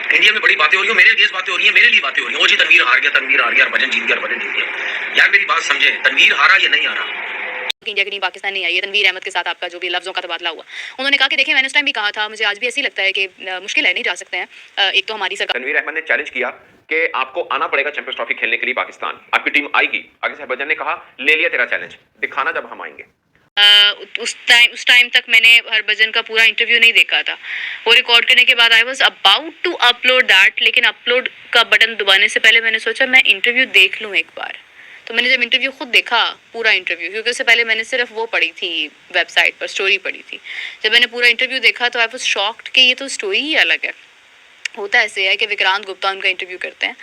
India में बड़ी बातें हो रही है, मेरे अगेंस्ट बातें हो रही है, मेरे लिए बातें हो रही है। ओ जी तनवीर हार गया, तनवीर हार गया, हरभजन जीत गया, हरभजन जीत गया। यार मेरी बात समझे, तनवीर हारा या नहीं हारा, इंडिया की टीम पाकिस्तान नहीं आई है। तनवीर अहमद के साथ आपका जो भी लफ्ज़ों का तबादला हुआ, उन्होंने कहा कि देखिए मैंने उस टाइम भी कहा था, मुझे आज भी ऐसे ही लगता है कि मुश्किल है, नहीं जा सकते हैं। एक तो हमारी सरकार, तनवीर अहमद ने चैलेंज किया कि आपको आना पड़ेगा चैंपियंस ट्रॉफी खेलने के लिए पाकिस्तान, आपकी टीम आएगी। आगे से हरभजन ने कहा ले लिया तेरा चैलेंज, दिखाना जब हम आएंगे। उस टाइम तक मैंने हरभजन का पूरा इंटरव्यू नहीं देखा था। वो रिकॉर्ड करने के बाद I was about to upload that, लेकिन अपलोड का बटन दबाने से पहले मैंने सोचा मैं इंटरव्यू देख लूँ एक बार। तो मैंने जब इंटरव्यू खुद देखा, पूरा इंटरव्यू, क्योंकि उससे पहले मैंने सिर्फ वो पढ़ी थी, वेबसाइट पर स्टोरी पढ़ी थी। जब मैंने पूरा इंटरव्यू देखा तो आई वाज शॉक्ड कि ये तो स्टोरी ही अलग है। होता ऐसे है कि विक्रांत गुप्ता उनका इंटरव्यू करते हैं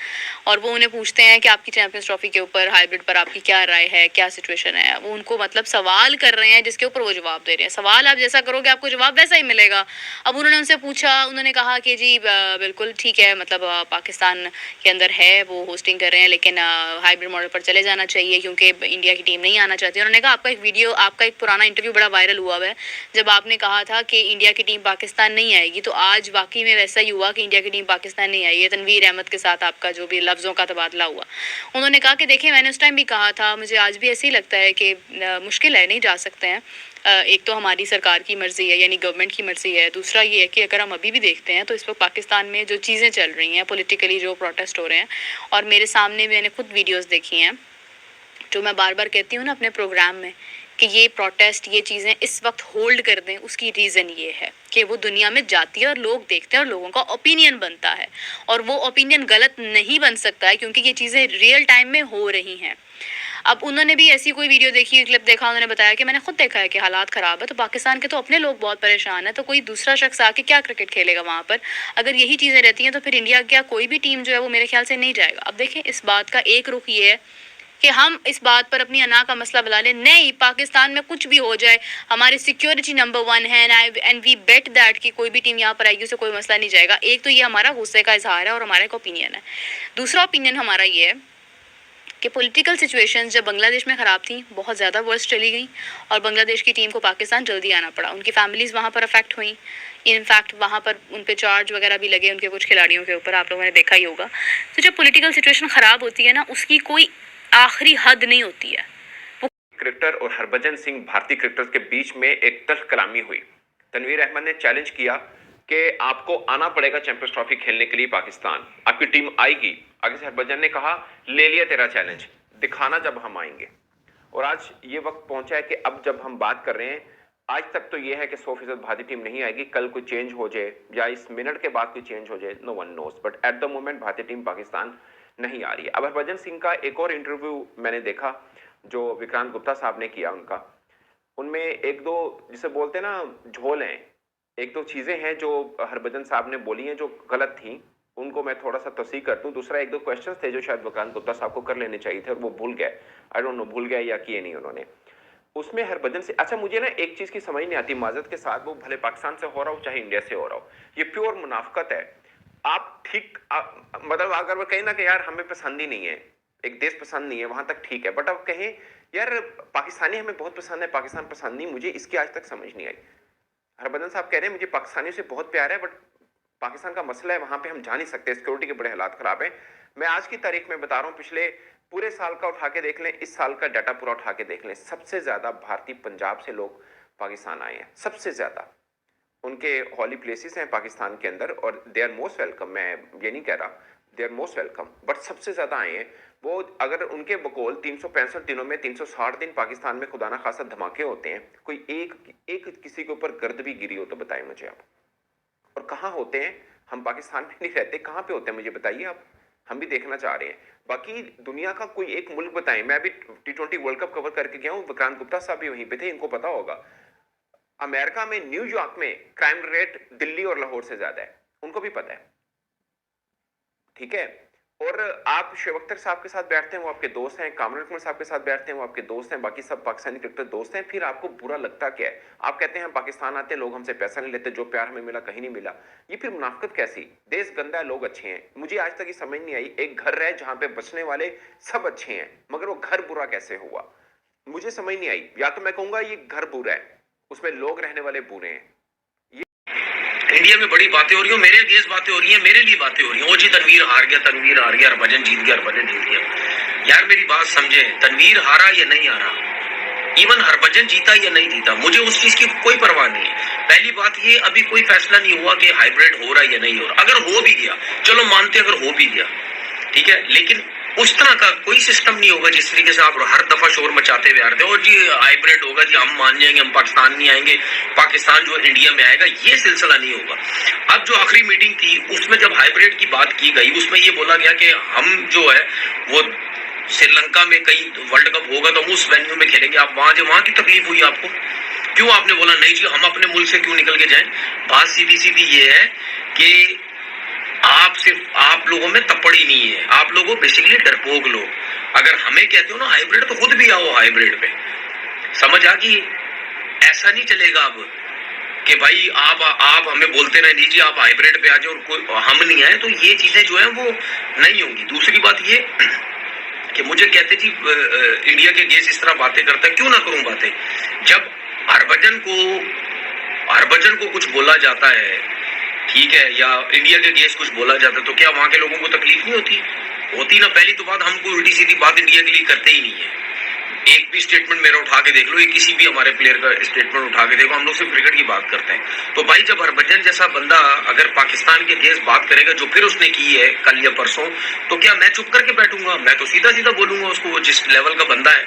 और वो उन्हें पूछते हैं कि आपकी चैंपियंस ट्रॉफी के ऊपर, हाइब्रिड पर आपकी क्या राय है, क्या सिचुएशन है। वो उनको मतलब सवाल कर रहे हैं जिसके ऊपर वो जवाब दे रहे हैं। सवाल आप जैसा करोगे आपको जवाब वैसा ही मिलेगा। अब उन्होंने उनसे पूछा, उन्होंने कहा कि जी बिल्कुल ठीक है, मतलब पाकिस्तान के अंदर है, वो होस्टिंग कर रहे हैं, लेकिन हाइब्रिड मॉडल पर चले जाना चाहिए क्योंकि इंडिया की टीम नहीं आना चाहती। उन्होंने कहा आपका एक वीडियो, आपका एक पुराना इंटरव्यू बड़ा वायरल हुआ है जब आपने कहा था कि इंडिया की टीम पाकिस्तान नहीं आएगी। तो आज वाकई में वैसा ही हुआ कि इंडिया की टीम पाकिस्तान नहीं आई है। तनवीर अहमद के साथ आपका जो भी लफ्ज़ों का तबादला हुआ, उन्होंने कहा कि देखिए मैंने उस टाइम भी कहा था, मुझे आज भी ऐसे ही लगता है कि मुश्किल है, नहीं जा सकते हैं। एक तो हमारी सरकार की मर्ज़ी है, यानी गवर्नमेंट की मर्ज़ी है। दूसरा ये है कि अगर हम अभी भी देखते हैं तो इस वक्त पाकिस्तान में जो चीज़ें चल रही हैं, पॉलिटिकली जो प्रोटेस्ट हो रहे हैं, और मेरे सामने मैंने खुद वीडियोज़ देखी हैं, जो मैं बार बार कहती हूँ ना अपने प्रोग्राम में कि ये प्रोटेस्ट, ये चीज़ें इस वक्त होल्ड कर दें, उसकी रीज़न ये है कि वो दुनिया में जाती है और लोग देखते हैं और लोगों का ओपिनियन बनता है, और वो ओपिनियन गलत नहीं बन सकता है क्योंकि ये चीज़ें रियल टाइम में हो रही हैं। अब उन्होंने भी ऐसी कोई वीडियो देखी, क्लिप देखा, उन्होंने बताया कि मैंने खुद देखा है कि हालात ख़राब है, तो पाकिस्तान के तो अपने लोग बहुत परेशान है, तो कोई दूसरा शख्स आके क्या क्रिकेट खेलेगा वहाँ पर। अगर यही चीज़ें रहती हैं तो फिर इंडिया क्या कोई भी टीम जो है वो मेरे ख्याल से नहीं जाएगा। अब देखें, इस बात का एक रुख ये है कि हम इस बात पर अपनी अना का मसला बुला लें, नहीं पाकिस्तान में कुछ भी हो जाए, हमारी सिक्योरिटी नंबर 1 है, एंड वी बेट दैट कि कोई भी टीम यहाँ पर आएगी उसे कोई मसला नहीं जाएगा। एक तो ये हमारा गुस्से का इजहार है और हमारा एक ओपिनियन है। दूसरा ओपिनियन हमारा ये है कि पॉलिटिकल सिचुएशंस जब बांग्लादेश में ख़राब थी, बहुत ज़्यादा वर्स्ट चली गई और बांग्लादेश की टीम को पाकिस्तान जल्दी आना पड़ा। उनकी फैमिलीज़ वहाँ पर अफेक्ट हुई, इनफैक्ट वहाँ पर उन पे चार्ज वगैरह भी लगे उनके कुछ खिलाड़ियों के ऊपर, आप लोगों ने देखा ही होगा। तो जब पॉलिटिकल सिचुएशन ख़राब होती है ना, उसकी कोई आखिरी हद नहीं होती है। क्रिकेटर और हरभजन सिंह भारतीय क्रिकेटर्स के बीच में एक तल्ख कलामी हुई। तनवीर अहमद ने चैलेंज किया कि आपको आना पड़ेगा चैंपियंस ट्रॉफी खेलने के लिए पाकिस्तान, आपकी टीम आएगी। आगे से हरभजन ने कहा ले लिया तेरा चैलेंज, दिखाना जब हम आएंगे। और आज ये वक्त पहुंचा है कि अब जब हम बात कर रहे हैं, आज तक तो ये है कि 100% भारतीय टीम नहीं आएगी, कल कोई चेंज हो जाए या इस मिनट के बाद कोई चेंज हो जाए, no one knows, but at the moment भारतीय टीम पाकिस्तान नहीं आ रही है। अब हरभजन सिंह का एक और इंटरव्यू मैंने देखा जो विक्रांत गुप्ता साहब ने किया उनका, उनमें एक दो जिसे बोलते हैं ना झोल हैं, एक दो चीजें हैं जो हरभजन साहब ने बोली हैं जो गलत थी, उनको मैं थोड़ा सा तस्दीक कर दूं। दूसरा एक दो क्वेश्चंस थे जो शायद विक्रांत गुप्ता साहब को कर लेने चाहिए थे और वो भूल गए, आई डोंट नो भूल गए या किए नहीं उन्होंने। उसमें हरभजन से, अच्छा मुझे ना एक चीज की समझ नहीं आती माजरत के साथ, वो भले पाकिस्तान से हो रहा हो चाहे इंडिया से हो रहा हो, ये प्योर मुनाफकत है। आप ठीक मतलब अगर वो कहें ना कि यार हमें पसंद ही नहीं है, एक देश पसंद नहीं है, वहां तक ठीक है, बट अब कहें यार पाकिस्तानी हमें बहुत पसंद है, पाकिस्तान पसंद नहीं, मुझे इसकी आज तक समझ नहीं आई। हरभजन साहब कह रहे हैं मुझे पाकिस्तानियों से बहुत प्यार है, बट पाकिस्तान का मसला है, वहां पे हम जा नहीं सकते, सिक्योरिटी के बड़े हालात खराब है। मैं आज की तारीख में बता रहा हूं, पिछले पूरे साल का उठा के देख लें, इस साल का डाटा पूरा उठा के देख लें, सबसे ज्यादा भारतीय पंजाब से लोग पाकिस्तान आए हैं, सबसे ज्यादा। उनके हॉली प्लेसेस हैं पाकिस्तान के अंदर और दे आर मोस्ट वेलकम, मैं ये नहीं कह रहा, they are most welcome, but सबसे ज्यादा आए हैं वो। अगर उनके बकौल 365 दिनों में 360 दिन पाकिस्तान में खुदा ना खासा धमाके होते हैं, कोई एक किसी के ऊपर गर्द भी गिरी हो तो बताएं मुझे आप। और कहाँ होते हैं, हम पाकिस्तान में नहीं रहते, कहाँ पे होते हैं मुझे बताइए आप, हम भी देखना चाह रहे हैं। बाकी दुनिया का कोई एक मुल्क बताएं, मैं अभी T20 वर्ल्ड कप कवर करके गया हूँ, विक्रांत गुप्ता साहब भी वहीं पे थे, इनको पता होगा। अमेरिका में न्यूयॉर्क में क्राइम रेट दिल्ली और लाहौर से ज्यादा है, उनको भी पता है, ठीक है। और आप शुएब अख्तर साहब के साथ बैठते हैं, वो आपके दोस्त हैं, कामरान अकमल साहब के साथ बैठते हैं, वो आपके दोस्त हैं, बाकी सब पाकिस्तानी क्रिकेटर दोस्त हैं, फिर आपको बुरा लगता क्या है? आप कहते हैं हम पाकिस्तान आते हैं, लोग हमसे पैसा नहीं लेते, जो प्यार हमें मिला कहीं नहीं मिला। ये फिर मुनाफिकत कैसी? देश गंदा है, लोग अच्छे हैं। मुझे आज तक ये समझ नहीं आई, एक घर है जहां पे बचने वाले सब अच्छे हैं, मगर वो घर बुरा कैसे हुआ, मुझे समझ नहीं आई। या तो मैं कहूंगा ये घर बुरा है, उसमें लोग रहने वाले बुरे हैं। इंडिया में बड़ी बातें हो रही हो, मेरे अगेंस्ट बातें हो रही हैं, मेरे लिए बातें हो रही हैं। ओ जी तनवीर हार गया, हरभजन जीत गया, हरभजन जीत गया। यार मेरी बात समझे, तनवीर हारा या नहीं हारा, इवन हरभजन जीता या नहीं जीता, मुझे उस चीज की कोई परवाह नहीं है। पहली बात ये, अभी कोई फैसला नहीं हुआ कि हाइब्रिड हो रहा है या नहीं हो रहा। अगर हो भी गया, चलो मानते अगर हो भी गया, ठीक है, लेकिन उस तरह का कोई सिस्टम नहीं होगा जिस तरीके से आप हर दफा शोर मचाते हुए आ रहे थे, और जी हाइब्रिड होगा जी, हम मान जाएंगे, हम पाकिस्तान नहीं आएंगे, पाकिस्तान जो इंडिया में आएगा, ये सिलसिला नहीं होगा। अब जो आखिरी मीटिंग थी उसमें जब हाइब्रिड की बात की गई, उसमें ये बोला गया कि हम जो है वो श्रीलंका में कहीं वर्ल्ड कप होगा तो हम उस वेन्यू में खेलेंगे। आप वहां की तकलीफ हुई आपको? क्यों आपने बोला नहीं जी हम अपने मुल्क से क्यों निकल के जाएं? बात सीधी सीधी ये है कि आप लोगों में तपड़ी नहीं है, आप लोगों बेसिकली डरपोक लोग। अगर हमें कहते हो ना हाइब्रिड, तो खुद भी आओ हाइब्रिड पे। समझ आ गई? ऐसा नहीं चलेगा अब कि भाई आप हमें बोलते रहे नहीं जी आप हाइब्रिड पे आ जाओ और कोई हम नहीं आए, तो ये चीजें जो है वो नहीं होंगी। दूसरी बात ये कि मुझे कहते जी इंडिया के गेस्ट इस तरह बातें करता है, क्यों ना करूं बातें। जब हरभजन को कुछ बोला जाता है, ठीक है, या इंडिया के गेस्ट कुछ बोला जाता है, तो क्या वहां के लोगों को तकलीफ नहीं होती ना। पहली तो बात, हम कोई उल्टी सीधी बात इंडिया के लिए करते ही नहीं है। एक भी स्टेटमेंट मेरा उठा के देख लो, ये किसी भी हमारे प्लेयर का स्टेटमेंट उठा के देखो, हम लोग सिर्फ क्रिकेट की बात करते हैं। तो भाई जब हरभजन जैसा बंदा अगर पाकिस्तान के गेस्ट बात करेगा जो फिर उसने की है कल या परसों, तो क्या मैं चुप करके बैठूंगा? मैं तो सीधा सीधा बोलूंगा उसको, वो जिस लेवल का बंदा है।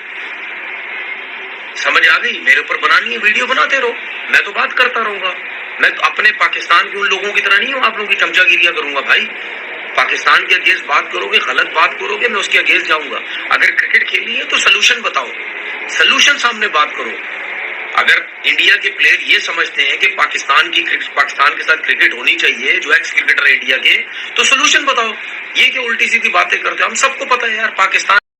समझ आ गई? मेरे ऊपर बनानी है, वीडियो बनाते रहो, मैं तो बात करता रहूंगा। मैं तो अपने पाकिस्तान के उन लोगों की तरह नहीं हूं, आप लोगों की चमचागिरियां करूंगा। भाई पाकिस्तान के अगेंस्ट बात करोगे, गलत बात करोगे, मैं उसके अगेंस्ट जाऊंगा। अगर क्रिकेट खेलनी है तो सोल्यूशन बताओ, सोल्यूशन सामने बात करो। अगर इंडिया के प्लेयर ये समझते हैं कि पाकिस्तान के साथ क्रिकेट होनी चाहिए, जो एक्स क्रिकेटर है इंडिया के, तो सोल्यूशन बताओ। ये क्या उल्टी सीधी बातें करते हो? हम सबको पता है यार, पाकिस्तान